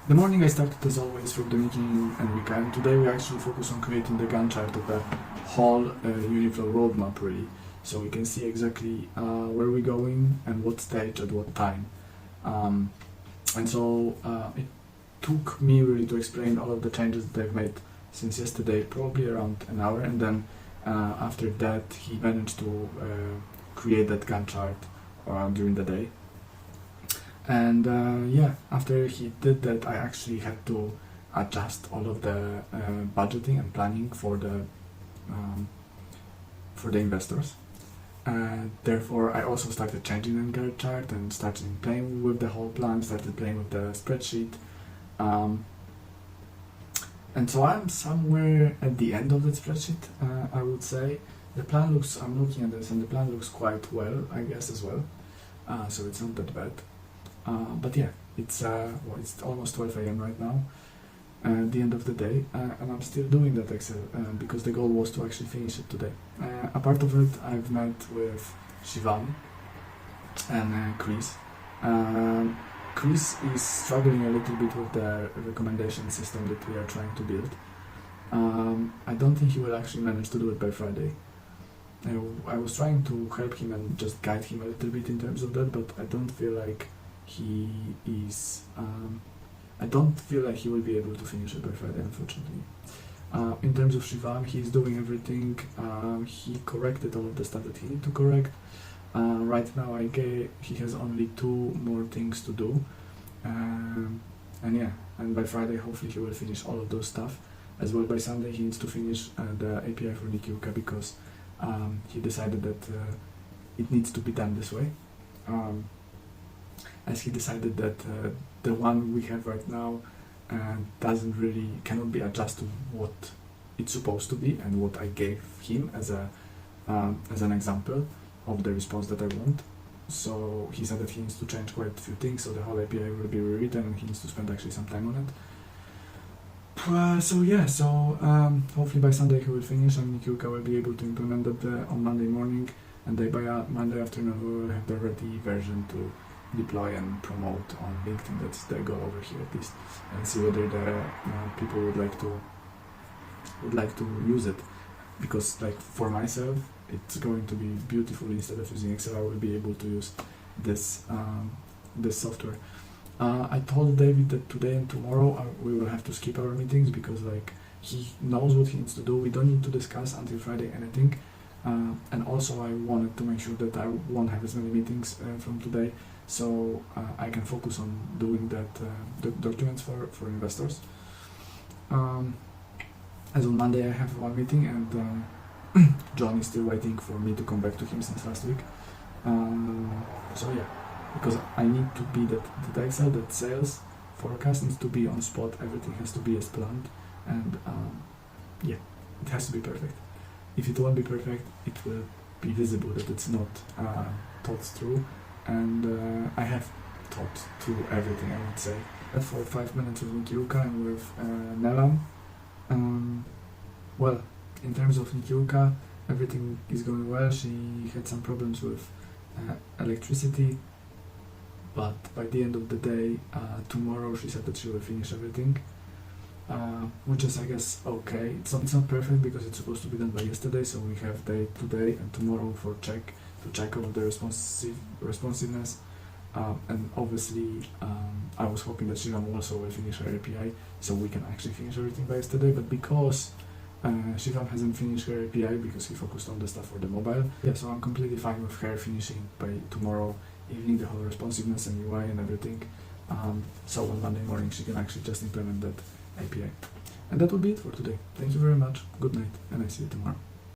The morning I started as always from the meeting and weekend. Today we actually focus on creating the Gantt chart of the whole Uniflow roadmap really. So we can see exactly where we're going and what stage at what time. And so it took me really to explain all of the changes that I've made since yesterday, probably around an hour, and then after that he managed to create that Gantt chart during the day. And yeah, after he did that, I actually had to adjust all of the budgeting and planning for the investors. Therefore, I also started changing the Gantt chart and started playing with the whole plan, started playing with the spreadsheet. And so I'm somewhere at the end of the spreadsheet, I would say. The plan looks, I'm looking at this, and the plan looks quite well, I guess, as well. So it's not that bad. But yeah, it's almost 12 a.m. right now, at the end of the day, and I'm still doing that Excel because the goal was to actually finish it today. A part of it, I've met with Shivam and Chris. Chris is struggling a little bit with the recommendation system that we are trying to build. I don't think he will actually manage to do it by Friday. I was trying to help him and just guide him a little bit in terms of that, but I don't feel like he is. I don't feel like he will be able to finish it by Friday, unfortunately. In terms of Shivam, he's doing everything. He corrected all of the stuff that he needed to correct. Right now, he has only 2 more things to do, and yeah, and by Friday, hopefully, he will finish all of those stuff. As well, by Sunday, he needs to finish the API for Nikiuka because he decided that it needs to be done this way. As he decided that the one we have right now cannot be adjusted to what it's supposed to be and what I gave him as an example of the response that I want. So he said that he needs to change quite a few things, so the whole API will be rewritten and he needs to spend actually some time on it. So yeah, hopefully by Sunday he will finish and Nikiuka will be able to implement that on Monday morning, and then by Monday afternoon we will have the ready version to deploy and promote on LinkedIn. That's the goal over here at least, and see whether the people would like to use it, because like for myself it's going to be beautiful. Instead of using Excel, I will be able to use this software. I told David that today and tomorrow we will have to skip our meetings because like he knows what he needs to do. We don't need to discuss until Friday anything, and also I wanted to make sure that I won't have as many meetings from today, so I can focus on doing that the documents for investors. As on Monday I have 1 meeting, and John is still waiting for me to come back to him since last week. So yeah, because I need to be that Excel, that sales forecast needs to be on spot. Everything has to be as planned, and yeah, it has to be perfect. If it won't be perfect, it will be visible that it's not thought through, and I have thought through everything, I would say. For 5 minutes with Nikiuka and with Nelam. Well, in terms of Nikiuka, everything is going well. She had some problems with electricity, but by the end of the day, tomorrow she said that she will finish everything, which is, I guess, okay. It's not perfect because it's supposed to be done by yesterday, so we have today and tomorrow to check over the responsiveness, and obviously I was hoping that Shivam also will finish her API so we can actually finish everything by yesterday, but because Shivam hasn't finished her API because he focused on the stuff for the mobile. Yeah, so I'm completely fine with her finishing by tomorrow evening the whole responsiveness and UI and everything. So on Monday morning she can actually just implement that API. And that will be it for today. Thank you very much, good night, and I see you tomorrow.